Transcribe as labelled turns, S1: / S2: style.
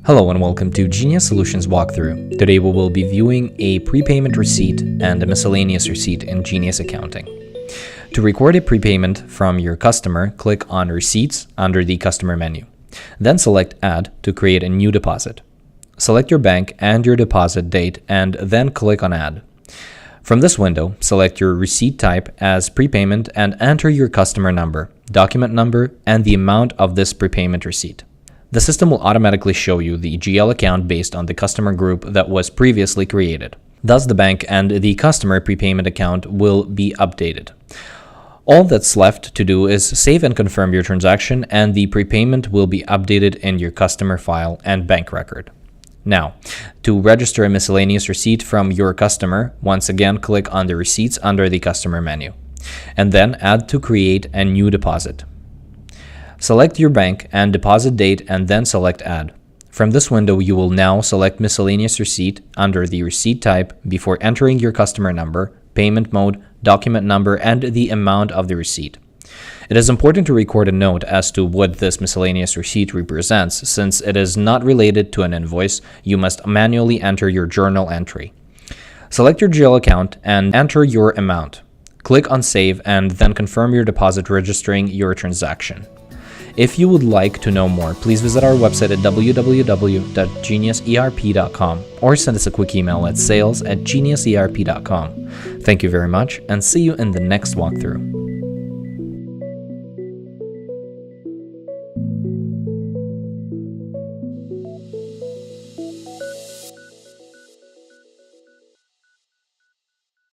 S1: Hello and welcome to Genius Solutions Walkthrough. Today we will be viewing a prepayment receipt and a miscellaneous receipt in Genius Accounting. To record a prepayment from your customer, click on Receipts under the Customer menu. Then select Add to create a new deposit. Select your bank and your deposit date and then click on Add. From this window, select your receipt type as prepayment and enter your customer number, document number, and the amount of this prepayment receipt. The system will automatically show you the GL account based on the customer group that was previously created. Thus, the bank and the customer prepayment account will be updated. All that's left to do is save and confirm your transaction, and the prepayment will be updated in your customer file and bank record. Now, to register a miscellaneous receipt from your customer, once again click on the Receipts under the Customer menu, and then Add to create a new deposit. Select your bank and deposit date and then select Add. From this window, you will now select Miscellaneous Receipt under the receipt type before entering your customer number, payment mode, document number, and the amount of the receipt. It is important to record a note as to what this miscellaneous receipt represents. Since it is not related to an invoice, you must manually enter your journal entry. Select your GL account and enter your amount. Click on Save and then confirm your deposit registering your transaction. If you would like to know more, please visit our website at www.geniuserp.com or send us a quick email at sales@geniuserp.com. Thank you very much and see you in the next walkthrough.